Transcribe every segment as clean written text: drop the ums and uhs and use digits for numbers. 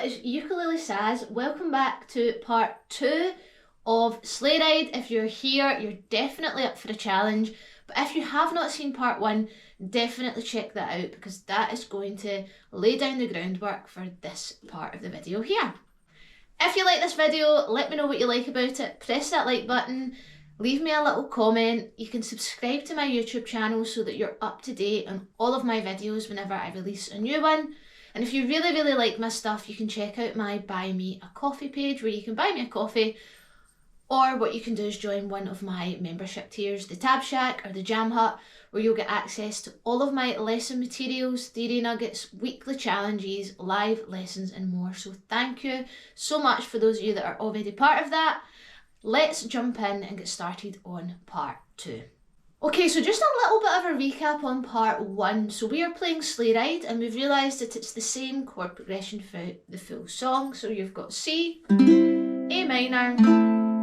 it's Ukulele Saz. Welcome back to part 2 of Sleigh Ride. If you're here, you're definitely up for a challenge. But if you have not seen part 1, definitely check that out because that is going to lay down the groundwork for this part of the video here. If you like this video, let me know what you like about it. Press that like button, leave me a little comment. You can subscribe to my YouTube channel so that you're up to date on all of my videos whenever I release a new one. And if you really like my stuff, you can check out my Buy Me a Coffee page where you can buy me a coffee, or what you can do is join one of my membership tiers, the Tab Shack or the Jam Hut, where you'll get access to all of my lesson materials, theory nuggets, weekly challenges, live lessons and more. So thank you so much for those of you that are already part of that. Let's jump in and get started on part 2. Okay, so just a little bit of a recap on part 1. So we are playing Sleigh Ride and we've realised that it's the same chord progression throughout the full song. So you've got C, A minor,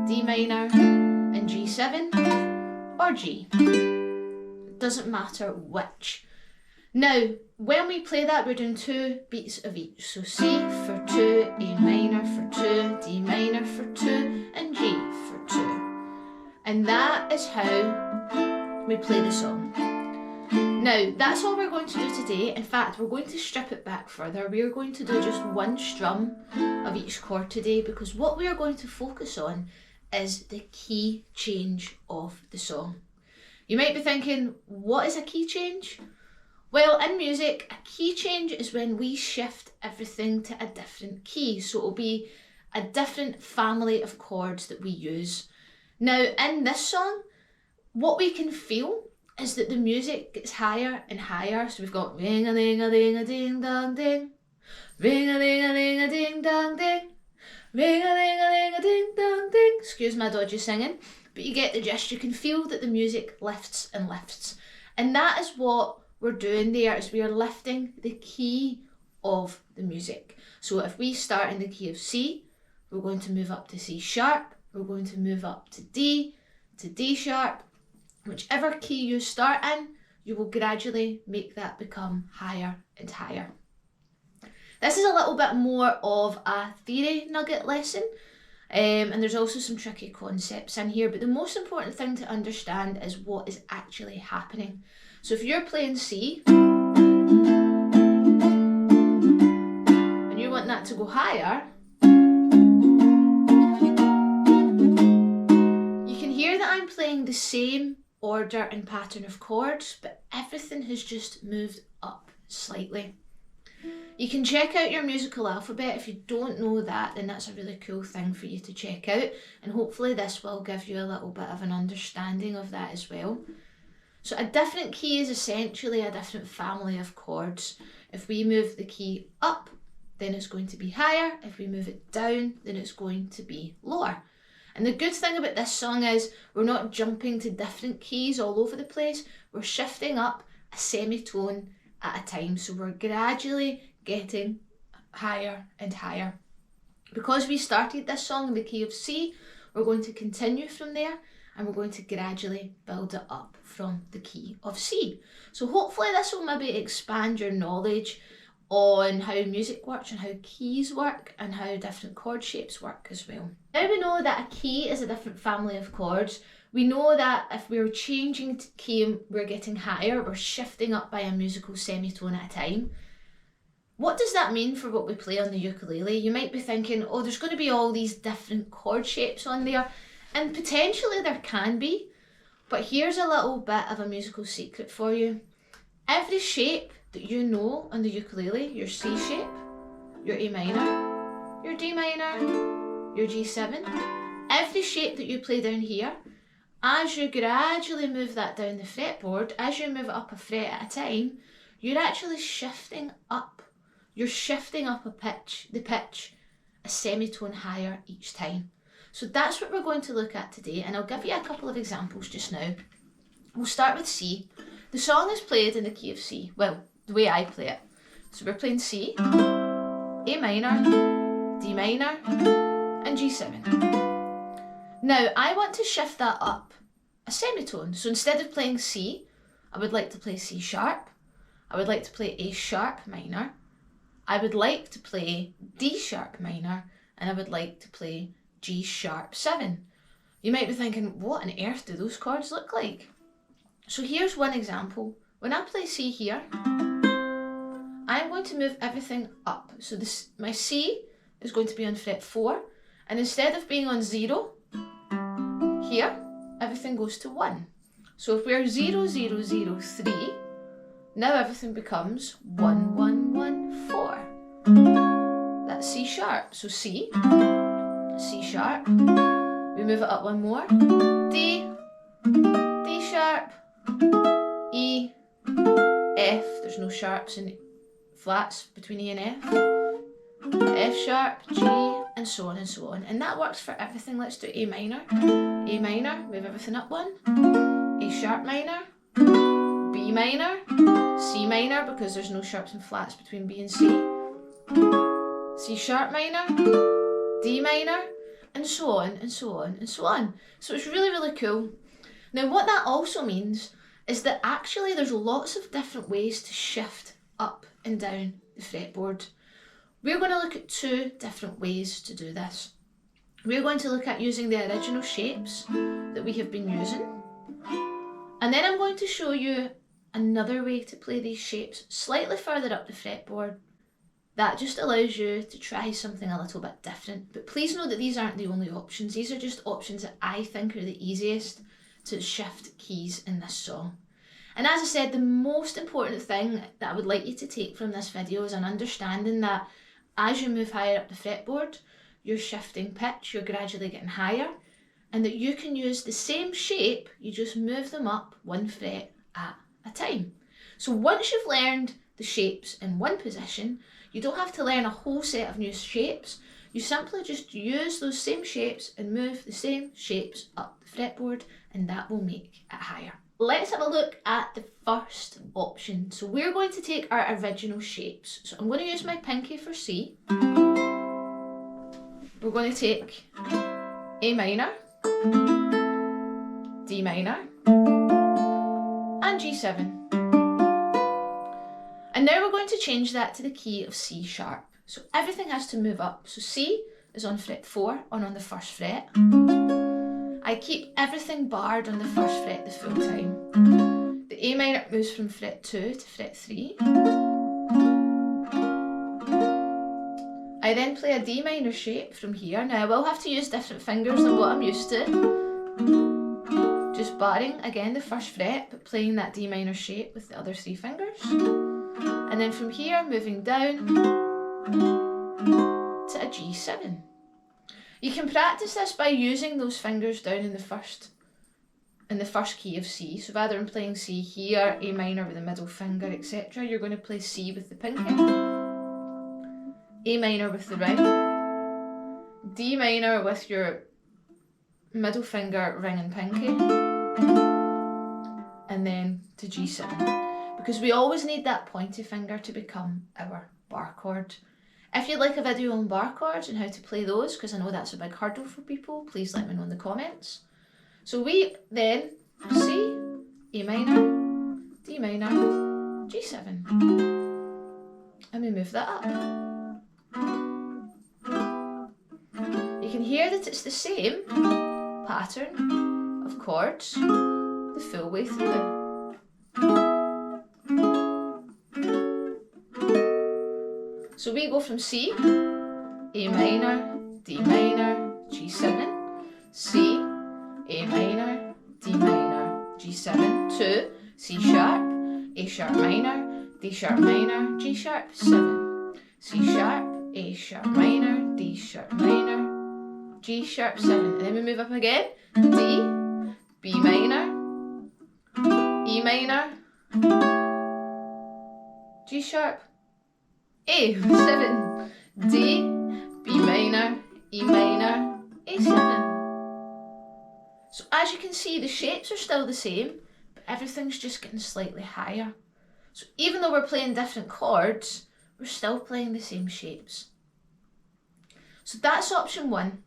D minor and G7 or G. It doesn't matter which. Now, when we play that, we're doing 2 beats of each. So C for 2, A minor for 2, D minor for 2 and G for 2. And that is how we play the song. Now, that's all we're going to do today. In fact, we're going to strip it back further. We are going to do just 1 strum of each chord today because what we are going to focus on is the key change of the song. You might be thinking, what is a key change? Well, in music, a key change is when we shift everything to a different key. So it'll be a different family of chords that we use. Now, in this song, what we can feel is that the music gets higher and higher. So we've got ring-a-ling-a-ling-a-ding-dong-ding, ring-a-ling-a-ling-a-ding-dong-ding, ring-a-ling-a-ling-a-ding-dong-ding. Excuse my dodgy singing, but you get the gist. You can feel that the music lifts and lifts. And that is what we're doing there, is we are lifting the key of the music. So if we start in the key of C, we're going to move up to C sharp, we're going to move up to D sharp. Whichever key you start in, you will gradually make that become higher and higher. This is a little bit more of a theory nugget lesson, and there's also some tricky concepts in here, but the most important thing to understand is what is actually happening. So if you're playing C, and you want that to go higher, you can hear that I'm playing the same order and pattern of chords, but everything has just moved up slightly. You can check out your musical alphabet. If you don't know that, then that's a really cool thing for you to check out, and hopefully this will give you a little bit of an understanding of that as well. So a different key is essentially a different family of chords. If we move the key up, then it's going to be higher. If we move it down, then it's going to be lower. And the good thing about this song is we're not jumping to different keys all over the place. We're shifting up a semitone at a time. So we're gradually getting higher and higher. Because we started this song in the key of C, we're going to continue from there and we're going to gradually build it up from the key of C. So hopefully this will maybe expand your knowledge on how music works and how keys work and how different chord shapes work as well. Now we know that a key is a different family of chords. We know that if we're changing key, we're getting higher, we're shifting up by a musical semitone at a time. What does that mean for what we play on the ukulele? You might be thinking, oh, there's going to be all these different chord shapes on there, and potentially there can be, but here's a little bit of a musical secret for you. Every shape that you know on the ukulele, your C shape, your A minor, your D minor, your G7, every shape that you play down here, as you gradually move that down the fretboard, as you move it up a fret at a time, you're actually shifting up. You're shifting up the pitch, a semitone higher each time. So that's what we're going to look at today, and I'll give you a couple of examples just now. We'll start with C. The song is played in the key of C. Well, the way I play it. So we're playing C, A minor, D minor, and G7. Now, I want to shift that up a semitone. So instead of playing C, I would like to play C sharp. I would like to play A sharp minor. I would like to play D sharp minor, and I would like to play G sharp 7. You might be thinking, what on earth do those chords look like? So here's one example. When I play C here, I'm going to move everything up. So my C is going to be on fret 4, and instead of being on 0, here, everything goes to 1. So if we're 0, 0, 0, 3, now everything becomes 1, 1, 1, 4. That's C sharp. So C, C sharp, we move it up one more, D, D sharp, E, F, there's no sharps and flats between E and F sharp, G, and so on and so on. And that works for everything. Let's do A minor, move everything up one, A sharp minor, B minor, C minor, because there's no sharps and flats between B and C, C sharp minor, D minor, and so on and so on and so on. So it's really, really cool. Now what that also means is that actually there's lots of different ways to shift up and down the fretboard. We're going to look at 2 different ways to do this. We're going to look at using the original shapes that we have been using, and then I'm going to show you another way to play these shapes slightly further up the fretboard. That just allows you to try something a little bit different. But please know that these aren't the only options. These are just options that I think are the easiest to shift keys in this song. And as I said, the most important thing that I would like you to take from this video is an understanding that as you move higher up the fretboard, you're shifting pitch, you're gradually getting higher, and that you can use the same shape, you just move them up 1 fret at a time. So once you've learned the shapes in one position, you don't have to learn a whole set of new shapes. You simply just use those same shapes and move the same shapes up the fretboard, and that will make it higher. Let's have a look at the first option. So we're going to take our original shapes. So I'm going to use my pinky for C. We're going to take A minor, D minor, and G7. And now we're going to change that to the key of C sharp. So everything has to move up. So C is on fret 4, on the 1st fret. I keep everything barred on the 1st fret the full time. The A minor moves from fret 2 to fret 3. I then play a D minor shape from here. Now I will have to use different fingers than what I'm used to. Just barring again the 1st fret, but playing that D minor shape with the other 3 fingers. And then from here, moving down to a G7. You can practice this by using those fingers down in the first key of C. So rather than playing C here, A minor with the middle finger, etc., you're going to play C with the pinky, A minor with the ring, D minor with your middle finger, ring and pinky, and then to G7. Because we always need that pointy finger to become our bar chord. If you'd like a video on bar chords and how to play those, because I know that's a big hurdle for people, please let me know in the comments. So we then C, A minor, D minor, G7. And we move that up. You can hear that it's the same pattern of chords the full way through. So we go from C, A minor, D minor, G7, C, A minor, D minor, G7, to C sharp, A sharp minor, D sharp minor, G sharp 7, C sharp, A sharp minor, D sharp minor, G sharp 7, and then we move up again, D, B minor, E minor, G sharp, A7, D, B minor, E minor, A7. So as you can see, the shapes are still the same, but everything's just getting slightly higher. So even though we're playing different chords, we're still playing the same shapes. So that's option 1.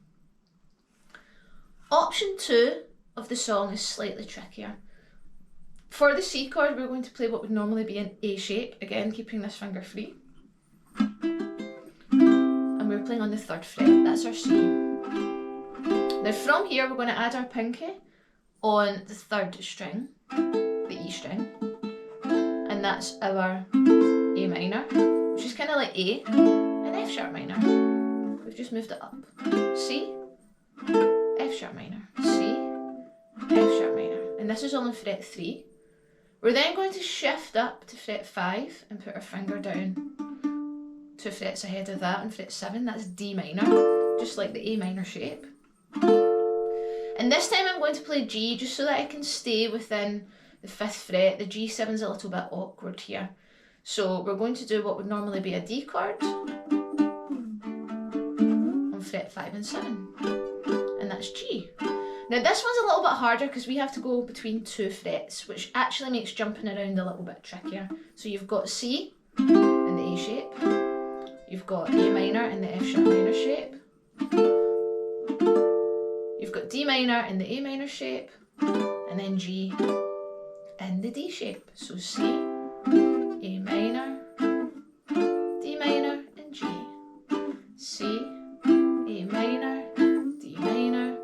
Option 2 of the song is slightly trickier. For the C chord, we're going to play what would normally be an A shape, again keeping this finger free. we're playing on the 3rd fret. That's our C. Now from here we're going to add our pinky on the 3rd string, the E string, and that's our A minor, which is kind of like A, and F sharp minor. We've just moved it up. C, F sharp minor, C, F sharp minor, and this is all on fret 3. We're then going to shift up to fret 5 and put our finger down 2 frets ahead of that on fret 7. That's D minor, just like the A minor shape. And this time I'm going to play G just so that I can stay within the 5th fret. The G7's a little bit awkward here. So we're going to do what would normally be a D chord on fret 5 and 7. And that's G. Now this one's a little bit harder because we have to go between 2 frets, which actually makes jumping around a little bit trickier. So you've got C in the A shape. You've got A minor in the F sharp minor shape. You've got D minor in the A minor shape, and then G in the D shape. So C, A minor, D minor, and G. C, A minor, D minor,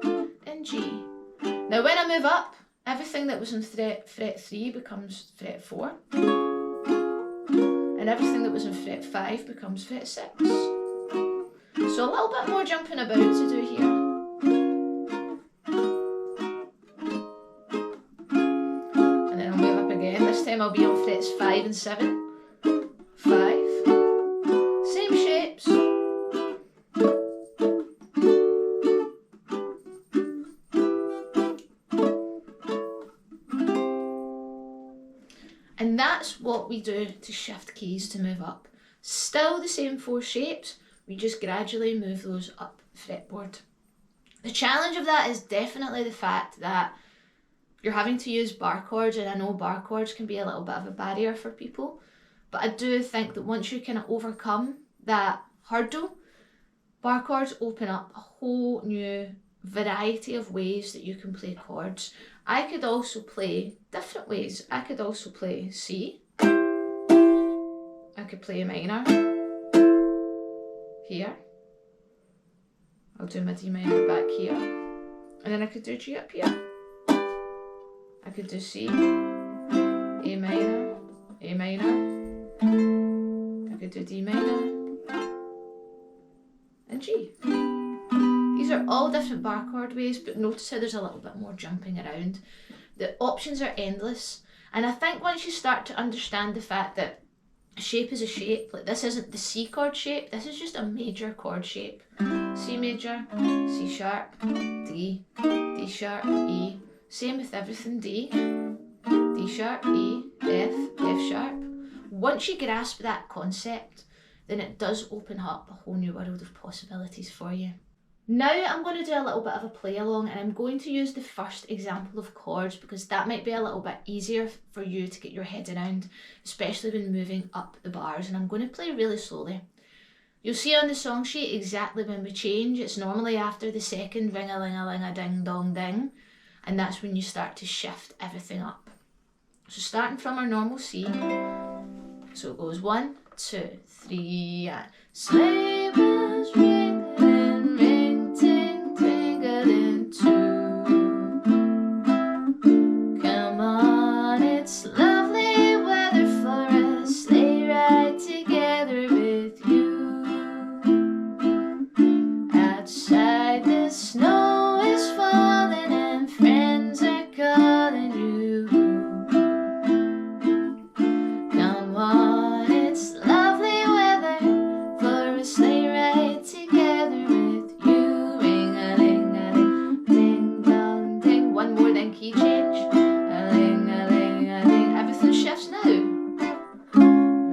and G. Now when I move up, everything that was on fret 3 becomes fret 4. And everything that was on fret 5 becomes fret 6. So a little bit more jumping about to do here. This time I'll be on frets 5 and 7. 5. Same shapes. And that's what we do to shift keys to move up. Still the same 4 shapes, we just gradually move those up the fretboard. The challenge of that is definitely the fact that you're having to use bar chords, and I know bar chords can be a little bit of a barrier for people, but I do think that once you kind of overcome that hurdle, bar chords open up a whole new variety of ways that you can play chords. I could also play different ways. I could also play C. I could play a minor here. I'll do my D minor back here, and then I could do G up here. I could do C, A minor, A minor. I could do D minor, and G. These are all different bar chord ways, but notice how there's a little bit more jumping around. The options are endless, and I think once you start to understand the fact that a shape is a shape, like this isn't the C chord shape, this is just a major chord shape. C major, C sharp, D, D sharp, E. Same with everything, D, D sharp, E, F, F sharp. Once you grasp that concept, then it does open up a whole new world of possibilities for you. Now I'm going to do a little bit of a play along, and I'm going to use the first example of chords because that might be a little bit easier for you to get your head around, especially when moving up the bars, and I'm going to play really slowly. You'll see on the song sheet exactly when we change. It's normally after the second ring-a-ling-a-ling-a-ding-dong-ding. And that's when you start to shift everything up. So starting from our normal C, so it goes 1, 2, 3, and sleigh bells ringing, ring, ting, tingling too. Come on, it's lovely weather for a sleigh ride together with you. Outside the snow is falling and friends are calling you. Come on, it's lovely weather for a sleigh ride together with you. Ring-a-ling-a-ling, ding-dong-ding. One more, then key change. A-ling-a-ling-a-ling. Everything shifts now.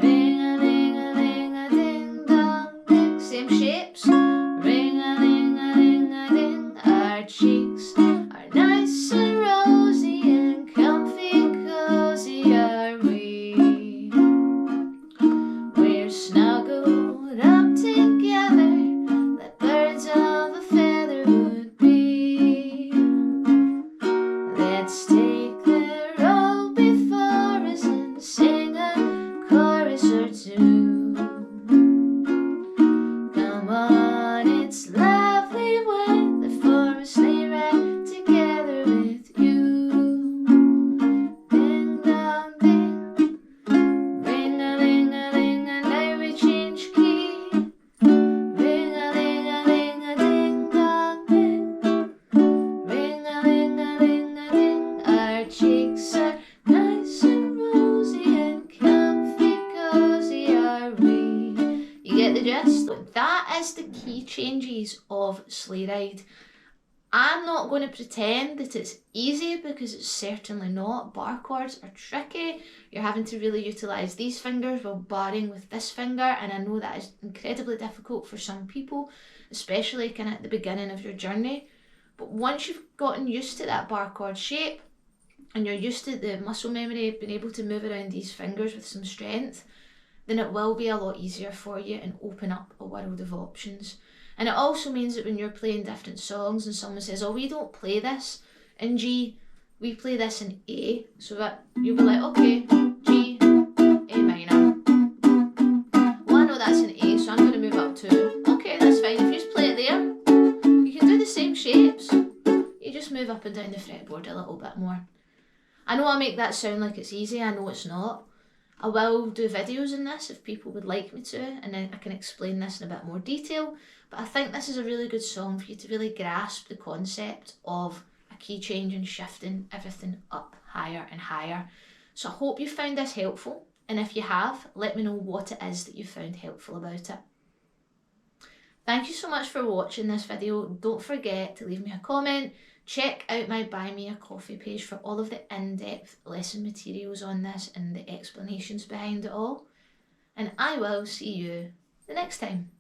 Ring-a-ling-a-ling-a-ding-dong-ding. Same shapes. Ring-a-ling-a-ling-a-ding. Our cheeks are nice and rosy and comfy and cozy are we. We're snuggled up together like birds of a feather would be. Let's take the road before us and sing a chorus or two. Come on. that is the key changes of Sleigh Ride. I'm not going to pretend that it's easy because it's certainly not. Bar chords are tricky. You're having to really utilise these fingers while barring with this finger, and I know that is incredibly difficult for some people, especially kind of at the beginning of your journey. But once you've gotten used to that bar chord shape and you're used to the muscle memory of being able to move around these fingers with some strength, then it will be a lot easier for you and open up a world of options. And it also means that when you're playing different songs and someone says, oh, we don't play this in G, we play this in A. So that you'll be like, okay, G, A minor. Well, I know that's in A, so I'm going to move up to, okay, that's fine. If you just play it there, you can do the same shapes. You just move up and down the fretboard a little bit more. I know I make that sound like it's easy, I know it's not. I will do videos in this if people would like me to, and then I can explain this in a bit more detail. But I think this is a really good song for you to really grasp the concept of a key change and shifting everything up higher and higher. So I hope you found this helpful, and if you have, let me know what it is that you found helpful about it. Thank you so much for watching this video. Don't forget to leave me a comment. Check out my Buy Me a Coffee page for all of the in-depth lesson materials on this and the explanations behind it all. And I will see you the next time.